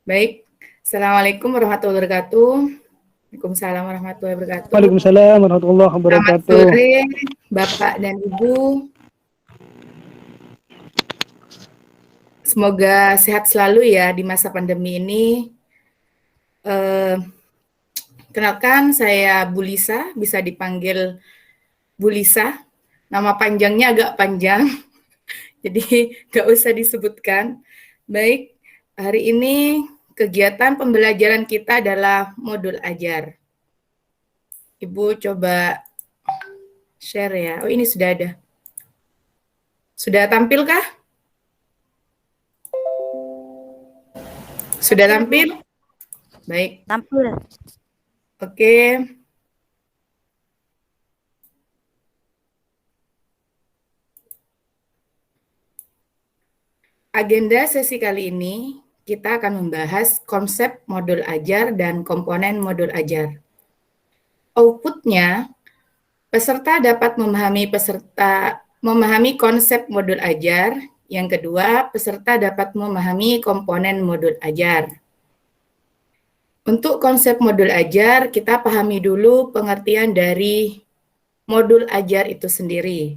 Baik. Assalamualaikum warahmatullahi wabarakatuh. Waalaikumsalam warahmatullahi wabarakatuh. Waalaikumsalam warahmatullahi Selamat wabarakatuh. sore, Bapak dan Ibu. Semoga sehat selalu ya di masa pandemi ini. Kenalkan, saya Bu Lisa, bisa dipanggil Bu Lisa. Nama panjangnya agak panjang, jadi nggak usah disebutkan. Baik, hari ini kegiatan pembelajaran kita adalah modul ajar. Ibu coba share ya. Oh, ini sudah ada. Sudah tampil kah? Sudah tampil? Baik. Tampil. Oke. Agenda sesi kali ini kita akan membahas konsep modul ajar dan komponen modul ajar. Outputnya, peserta dapat memahami konsep modul ajar. Yang kedua, peserta dapat memahami komponen modul ajar. Untuk konsep modul ajar, kita pahami dulu pengertian dari modul ajar itu sendiri.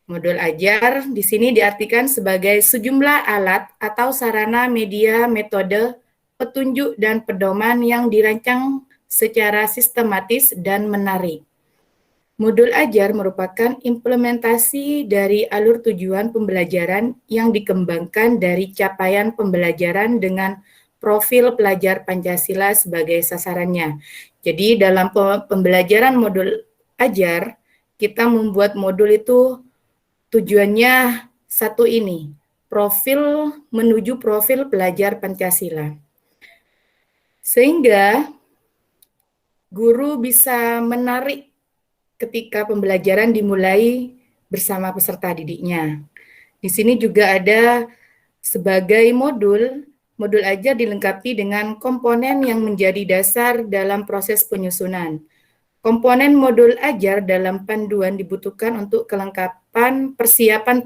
Modul ajar di sini diartikan sebagai sejumlah alat atau sarana, media, metode, petunjuk, dan pedoman yang dirancang secara sistematis dan menarik. Modul ajar merupakan implementasi dari alur tujuan pembelajaran yang dikembangkan dari capaian pembelajaran dengan profil pelajar Pancasila sebagai sasarannya. Jadi dalam pembelajaran modul ajar, kita membuat modul itu tujuannya satu ini, menuju profil pelajar Pancasila. Sehingga guru bisa menarik ketika pembelajaran dimulai bersama peserta didiknya. Di sini juga ada sebagai modul ajar dilengkapi dengan komponen yang menjadi dasar dalam proses penyusunan. Komponen modul ajar dalam panduan dibutuhkan untuk kelengkapan persiapan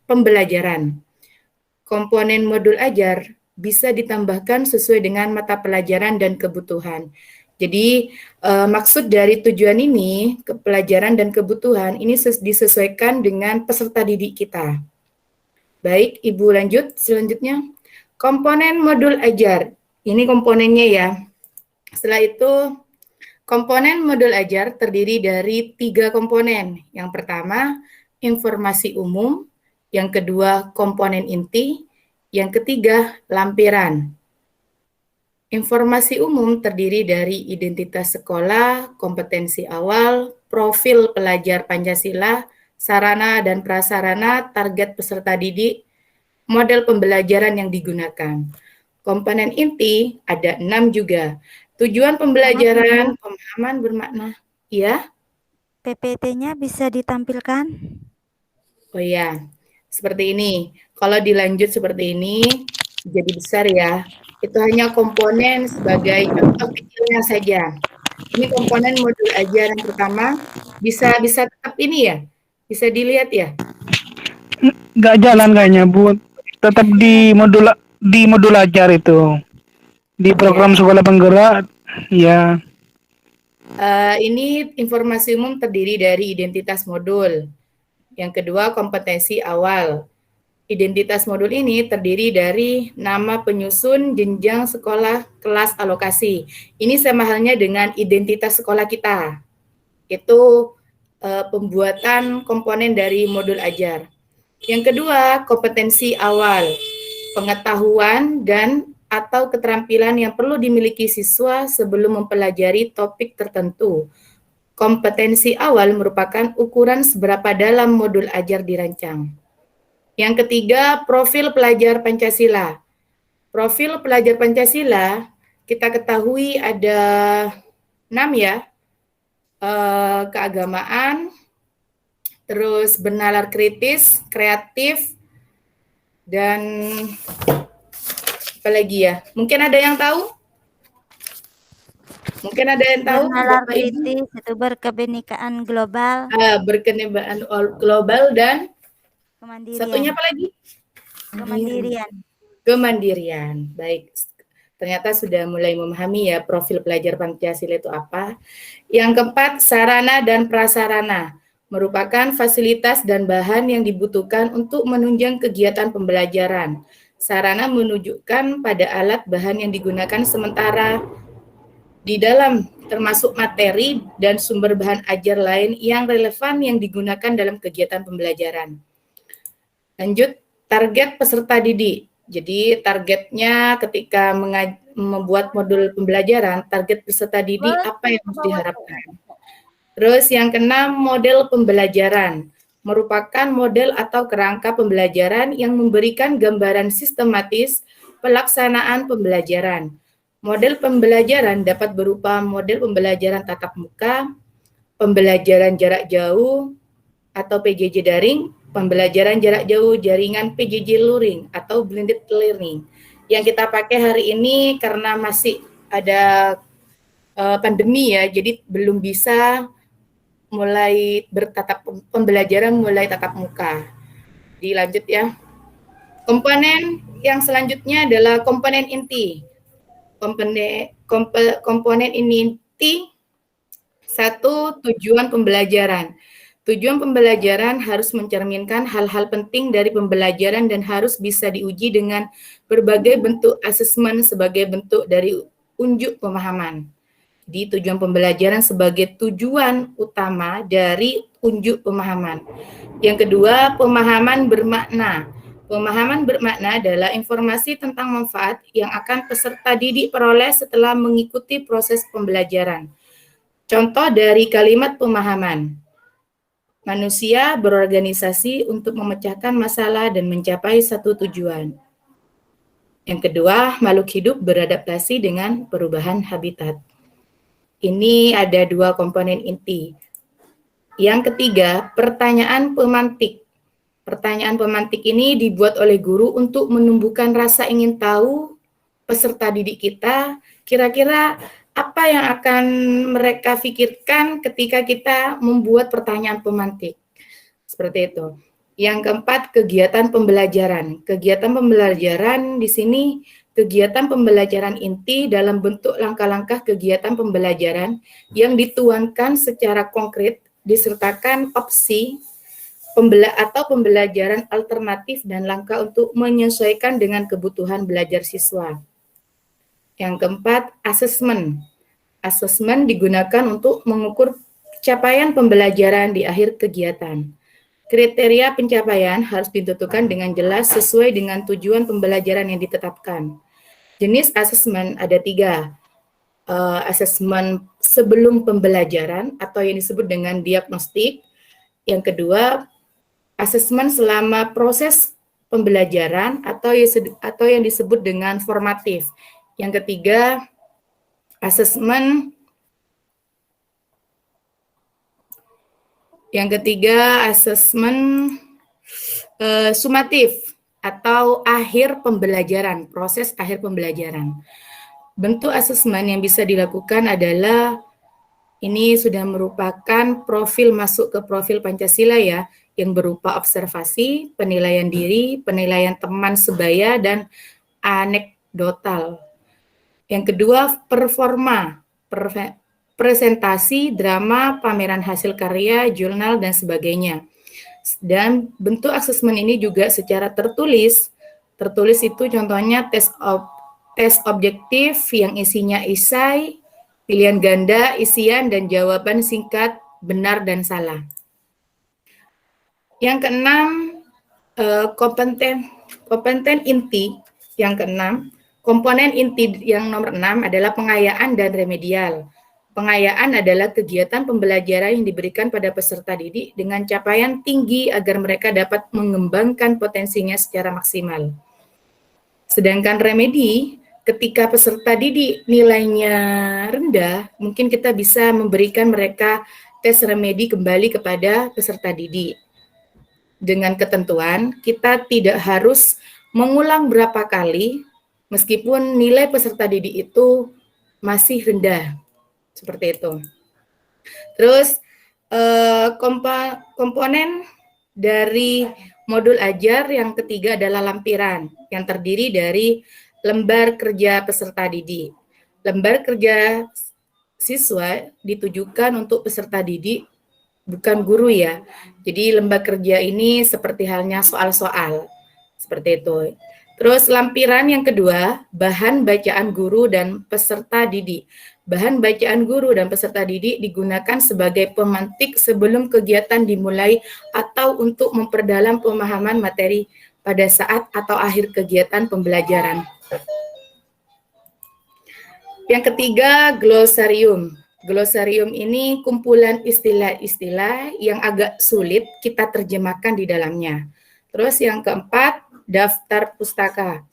pembelajaran. Komponen modul ajar bisa ditambahkan sesuai dengan mata pelajaran dan kebutuhan. Jadi maksud dari tujuan ini, pelajaran dan kebutuhan ini disesuaikan dengan peserta didik kita. Baik, Ibu lanjut selanjutnya. Komponen modul ajar, ini komponennya ya. Setelah itu, komponen modul ajar terdiri dari 3 komponen. Yang pertama, informasi umum. Yang kedua, komponen inti. Yang ketiga, lampiran. Informasi umum terdiri dari identitas sekolah, kompetensi awal, profil pelajar Pancasila, sarana dan prasarana, target peserta didik, model pembelajaran yang digunakan. Komponen inti ada 6 juga. Tujuan pembelajaran, pemahaman bermakna. Ya? PPT-nya bisa ditampilkan? Oh ya, seperti ini. Kalau dilanjut seperti ini, jadi besar ya. Itu hanya komponen sebagai contoh kecilnya saja. Ini komponen modul ajar yang pertama. Bisa tetap ini ya? Bisa dilihat ya? Nggak jalan kayaknya Bu. Tetap di modul ajar itu. Di program sekolah penggerak, ya. Ini informasi umum terdiri dari identitas modul. Yang kedua, kompetensi awal. Identitas modul ini terdiri dari nama penyusun, jenjang sekolah, kelas, alokasi. Ini sama halnya dengan identitas sekolah kita. Itu pembuatan komponen dari modul ajar. Yang kedua, kompetensi awal. Pengetahuan dan atau keterampilan yang perlu dimiliki siswa sebelum mempelajari topik tertentu. Kompetensi awal merupakan ukuran seberapa dalam modul ajar dirancang. Yang ketiga, profil pelajar Pancasila. Profil pelajar Pancasila kita ketahui ada 6 ya. Keagamaan, terus bernalar kritis, kreatif, dan apa lagi ya? Mungkin ada yang tahu? Mungkin ada yang tahu? Bernalar kritis, itu berkebenekaan global. Berkenegaraan global dan Kemandirian. satunya apa lagi? Kemandirian. Kemandirian. Baik, ternyata sudah mulai memahami ya profil pelajar Pancasila itu apa. Yang keempat, sarana dan prasarana merupakan fasilitas dan bahan yang dibutuhkan untuk menunjang kegiatan pembelajaran. Sarana menunjukkan pada alat bahan yang digunakan sementara di dalam, termasuk materi dan sumber bahan ajar lain yang relevan yang digunakan dalam kegiatan pembelajaran. Lanjut, target peserta didik. Jadi targetnya ketika membuat modul pembelajaran, target peserta didik apa yang harus diharapkan. Terus yang keenam, model pembelajaran. Merupakan model atau kerangka pembelajaran yang memberikan gambaran sistematis pelaksanaan pembelajaran. Model pembelajaran dapat berupa model pembelajaran tatap muka, pembelajaran jarak jauh atau PJJ daring, pembelajaran jarak jauh jaringan PJJ luring atau blended learning. Yang kita pakai hari ini karena masih ada pandemi ya, jadi belum bisa mulai pembelajaran mulai tatap muka. Dilanjut ya. Komponen yang selanjutnya adalah komponen inti. Komponen inti satu, tujuan pembelajaran. Tujuan pembelajaran harus mencerminkan hal-hal penting dari pembelajaran dan harus bisa diuji dengan berbagai bentuk asesmen sebagai bentuk dari unjuk pemahaman. Jadi tujuan pembelajaran sebagai tujuan utama dari unjuk pemahaman. Yang kedua, pemahaman bermakna. Pemahaman bermakna adalah informasi tentang manfaat yang akan peserta didik peroleh setelah mengikuti proses pembelajaran. Contoh dari kalimat pemahaman. Manusia berorganisasi untuk memecahkan masalah dan mencapai satu tujuan. Yang kedua, makhluk hidup beradaptasi dengan perubahan habitat. Ini ada dua komponen inti. Yang ketiga, pertanyaan pemantik. Pertanyaan pemantik ini dibuat oleh guru untuk menumbuhkan rasa ingin tahu peserta didik kita, kira-kira apa yang akan mereka pikirkan ketika kita membuat pertanyaan pemantik. Seperti itu. Yang keempat, kegiatan pembelajaran. Kegiatan pembelajaran di sini kegiatan pembelajaran inti dalam bentuk langkah-langkah kegiatan pembelajaran yang dituangkan secara konkret disertakan opsi atau pembelajaran alternatif dan langkah untuk menyesuaikan dengan kebutuhan belajar siswa. Yang keempat, asesmen. Asesmen digunakan untuk mengukur capaian pembelajaran di akhir kegiatan. Kriteria pencapaian harus ditentukan dengan jelas sesuai dengan tujuan pembelajaran yang ditetapkan. Jenis asesmen ada 3. Asesmen sebelum pembelajaran atau yang disebut dengan diagnostik. Yang kedua, asesmen selama proses pembelajaran atau yang disebut dengan formatif. Yang ketiga, asesmen sumatif atau akhir pembelajaran, proses akhir pembelajaran. Bentuk asesmen yang bisa dilakukan adalah ini sudah merupakan profil masuk ke profil Pancasila ya, yang berupa observasi, penilaian diri, penilaian teman sebaya, dan anekdotal. Yang kedua, performa, presentasi, drama, pameran hasil karya, jurnal, dan sebagainya. Dan bentuk asesmen ini juga secara tertulis. Tertulis itu contohnya tes objektif yang isinya esai, pilihan ganda, isian, dan jawaban singkat, benar dan salah. Yang keenam, kompeten inti. Yang keenam, komponen inti yang nomor 6 adalah pengayaan dan remedial. Pengayaan adalah kegiatan pembelajaran yang diberikan pada peserta didik dengan capaian tinggi agar mereka dapat mengembangkan potensinya secara maksimal. Sedangkan remedi, ketika peserta didik nilainya rendah, mungkin kita bisa memberikan mereka tes remedi kembali kepada peserta didik. Dengan ketentuan, kita tidak harus mengulang berapa kali, meskipun nilai peserta didik itu masih rendah. Seperti itu. Terus, komponen dari Modul ajar yang ketiga adalah lampiran yang terdiri dari lembar kerja peserta didik. Lembar kerja siswa ditujukan untuk peserta didik, bukan guru ya. Jadi lembar kerja ini seperti halnya soal-soal, seperti itu. Terus lampiran yang kedua, bahan bacaan guru dan peserta didik. Bahan bacaan guru dan peserta didik digunakan sebagai pemantik sebelum kegiatan dimulai atau untuk memperdalam pemahaman materi pada saat atau akhir kegiatan pembelajaran. Yang ketiga, glosarium. Glosarium ini kumpulan istilah-istilah yang agak sulit kita terjemahkan di dalamnya. Terus yang keempat, daftar pustaka.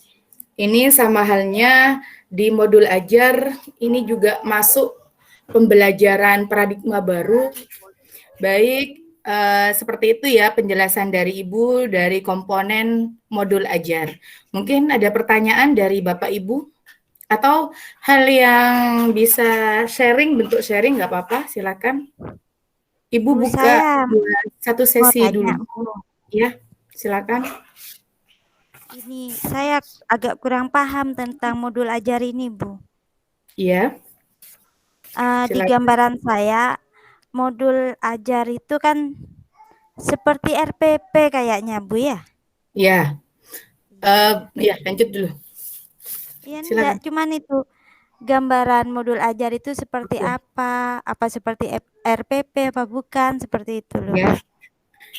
Ini sama halnya di modul ajar, ini juga masuk pembelajaran paradigma baru. Baik, seperti itu ya penjelasan dari Ibu dari komponen modul ajar. Mungkin ada pertanyaan dari Bapak Ibu? Atau hal yang bisa sharing, bentuk sharing nggak apa-apa, silakan. Ibu Bu, buka saya satu mau sesi tanya, dulu. Bu. Ya, silakan. Ini saya agak kurang paham tentang modul ajar ini, Bu. Iya, Di silakan. gambaran saya, modul ajar itu kan seperti RPP kayaknya, Bu ya? Ya, ya lanjut dulu. Iya, enggak, Silakan. cuman itu gambaran modul ajar itu seperti Oke. apa seperti RPP apa bukan, seperti itu loh. Ya,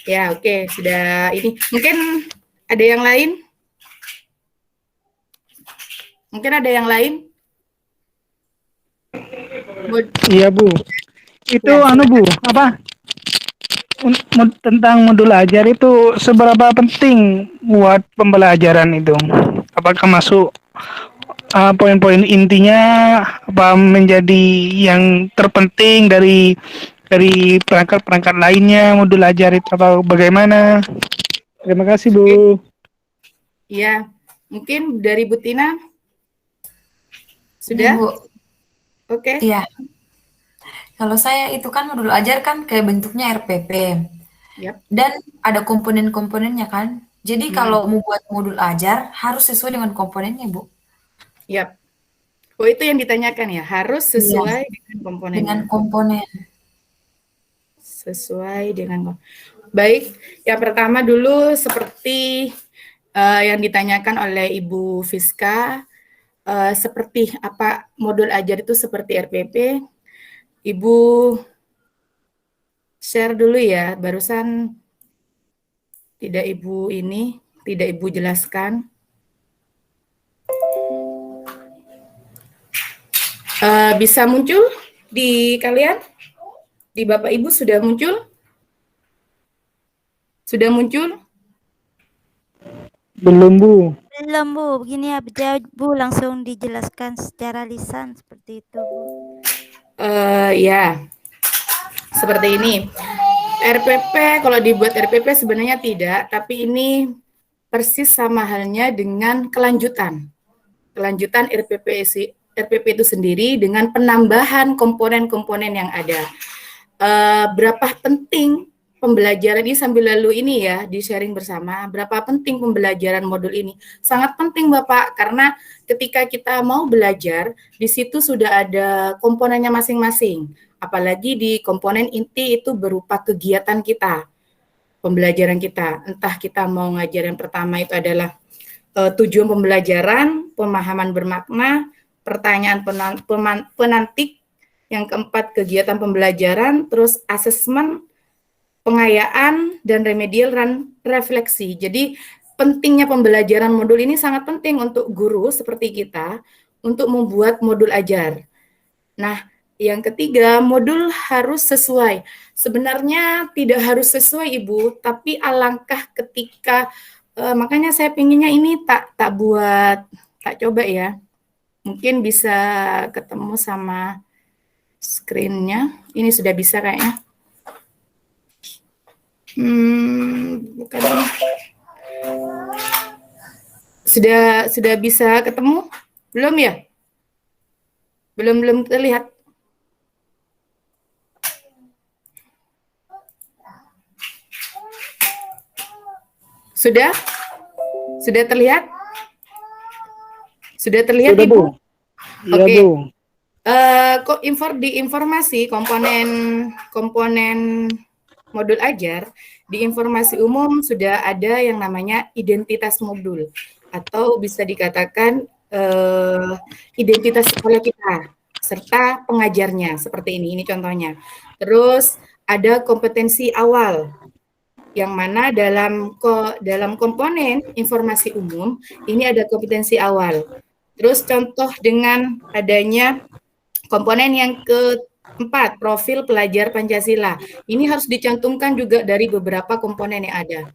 ya oke, sudah ini. Mungkin ada yang lain? Mungkin ada yang lain? Iya Bu. Itu Ya, Bu, silakan. apa tentang modul ajar itu seberapa penting buat pembelajaran itu? Apakah masuk poin-poin intinya, apa menjadi yang terpenting dari perangkat-perangkat lainnya modul ajar itu, apa bagaimana? Terima kasih Bu. Oke. Ya, mungkin dari Bu Tina Ini sudah? Bu, Oke. iya. Kalau saya itu kan modul ajar kan kayak bentuknya RPP Yap. dan ada komponen-komponennya kan. Jadi Hmm. kalau mau buat modul ajar harus sesuai dengan komponennya Bu. Yap. Oh, itu yang ditanyakan ya, harus Iya, sesuai dengan dengan komponennya. komponen. Sesuai dengan baik, yang pertama dulu seperti yang ditanyakan oleh Ibu Fiska, seperti apa modul ajar itu seperti RPP. Ibu share dulu ya, barusan tidak Ibu jelaskan. Bisa muncul di kalian? Di Bapak Ibu sudah muncul? Sudah muncul? Belum Bu. Belum, Bu. Begini aja, Bu, langsung dijelaskan secara lisan seperti itu, Bu. Ya, seperti ini. RPP, kalau dibuat RPP sebenarnya tidak, tapi ini persis sama halnya dengan kelanjutan. Kelanjutan RPP itu sendiri dengan penambahan komponen-komponen yang ada. Berapa penting pembelajaran ini sambil lalu ini ya di sharing bersama, berapa penting pembelajaran modul ini? Sangat penting Bapak, karena ketika kita mau belajar, di situ sudah ada komponennya masing-masing. Apalagi di komponen inti itu berupa kegiatan kita, pembelajaran kita. Entah kita mau ngajar yang pertama itu adalah tujuan pembelajaran, pemahaman bermakna, pertanyaan penantik, yang keempat kegiatan pembelajaran, terus asesmen, pengayaan, dan remedial dan refleksi. Jadi pentingnya pembelajaran modul ini sangat penting untuk guru seperti kita untuk membuat modul ajar. Nah, yang ketiga, modul harus sesuai. Sebenarnya tidak harus sesuai Ibu, tapi alangkah ketika makanya saya pinginnya ini tak coba ya. Mungkin bisa ketemu sama screen-nya. Ini sudah bisa kayaknya. Bukan ini. Sudah bisa ketemu? Belum ya? Belum terlihat. Sudah? Sudah terlihat? Sudah terlihat, Sudah, Ibu? Bu. Iya, Oke. Bu. Kok di informasi komponen modul ajar, di informasi umum sudah ada yang namanya identitas modul atau bisa dikatakan identitas sekolah kita serta pengajarnya seperti ini contohnya. Terus ada kompetensi awal yang mana dalam komponen informasi umum ini ada kompetensi awal. Terus contoh dengan adanya komponen yang keempat, profil pelajar Pancasila. Ini harus dicantumkan juga dari beberapa komponen yang ada.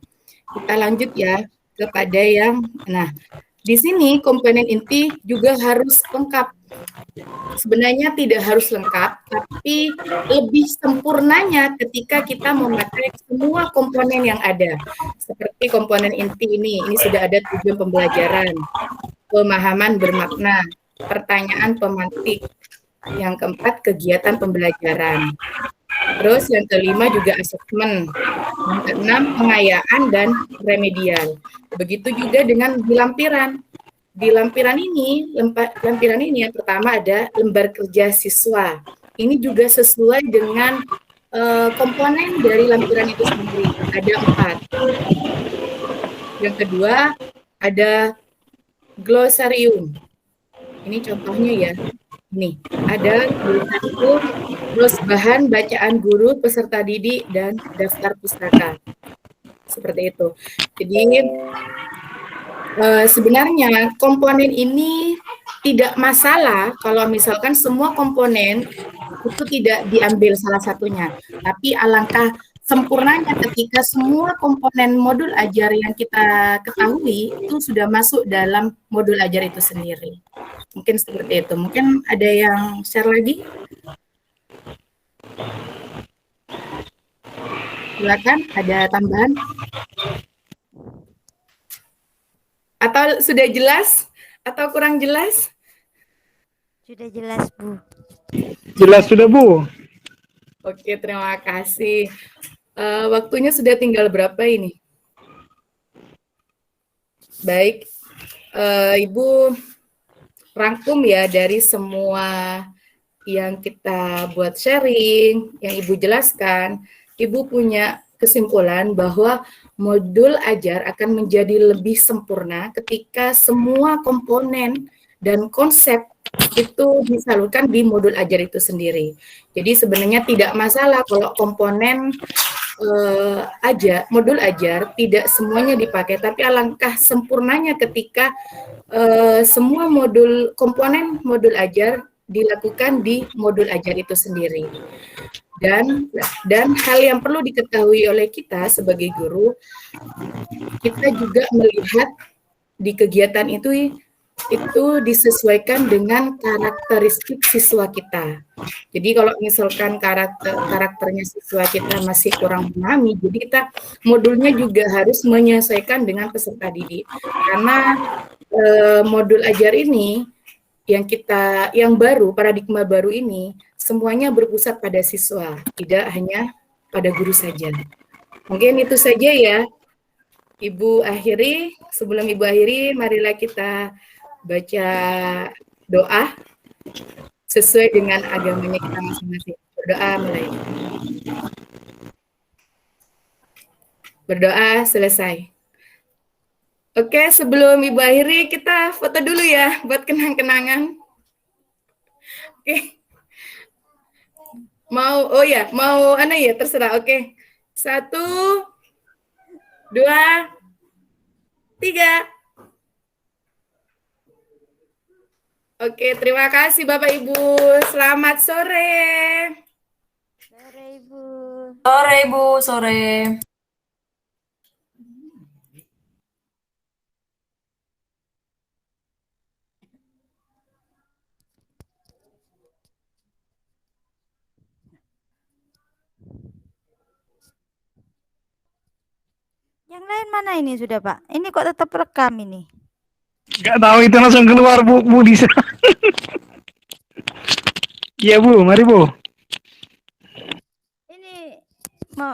Kita lanjut ya kepada di sini komponen inti juga harus lengkap. Sebenarnya tidak harus lengkap, tapi lebih sempurnanya ketika kita memakai semua komponen yang ada. Seperti komponen inti ini sudah ada tujuan pembelajaran, pemahaman bermakna, pertanyaan pemantik, yang keempat kegiatan pembelajaran. Terus yang kelima juga asesmen. Yang keenam pengayaan dan remedial. Begitu juga dengan di lampiran. Di lampiran ini yang pertama ada lembar kerja siswa. Ini juga sesuai dengan komponen dari lampiran itu sendiri. Ada 4. Yang kedua ada glosarium. Ini contohnya ya. Nih, ada buku, terus bahan bacaan guru, peserta didik, dan daftar pustaka. Seperti itu. Jadi, sebenarnya komponen ini tidak masalah kalau misalkan semua komponen itu tidak diambil salah satunya. Tapi alangkah sempurnanya ketika semua komponen modul ajar yang kita ketahui itu sudah masuk dalam modul ajar itu sendiri. Mungkin seperti itu. Mungkin ada yang share lagi? Silakan, ada tambahan? Atau sudah jelas? Atau kurang jelas? Sudah jelas, Bu. Jelas sudah, Bu. Oke, terima kasih. Waktunya sudah tinggal berapa ini? Baik, Ibu rangkum ya dari semua yang kita buat sharing, yang Ibu jelaskan, Ibu punya kesimpulan bahwa modul ajar akan menjadi lebih sempurna ketika semua komponen dan konsep itu disalurkan di modul ajar itu sendiri. Jadi sebenarnya tidak masalah kalau komponen modul ajar tidak semuanya dipakai, tapi alangkah sempurnanya ketika semua komponen modul ajar dilakukan di modul ajar itu sendiri. Dan hal yang perlu diketahui oleh kita sebagai guru, kita juga melihat di kegiatan itu disesuaikan dengan karakteristik siswa kita. Jadi kalau misalkan karakternya siswa kita masih kurang memahami, jadi kita modulnya juga harus menyesuaikan dengan peserta didik. Karena modul ajar ini yang baru, paradigma baru ini semuanya berpusat pada siswa, tidak hanya pada guru saja. Mungkin itu saja ya. Ibu akhiri, sebelum Ibu akhiri, marilah kita baca doa sesuai dengan agamanya kita masing-masing. Berdoa mulai. Berdoa selesai. Oke, sebelum Ibu akhiri, kita foto dulu ya, buat kenang-kenangan. Oke. Mau terserah. Oke. 1, 2, 3. Oke, terima kasih Bapak Ibu. Selamat sore. Sore, Ibu. Sore, Ibu, sore. Yang lain mana ini sudah, Pak? Ini kok tetap rekam ini? Nggak tahu itu langsung keluar, Bu Disa. Iya, Bu. Mari, Bu. Ini mau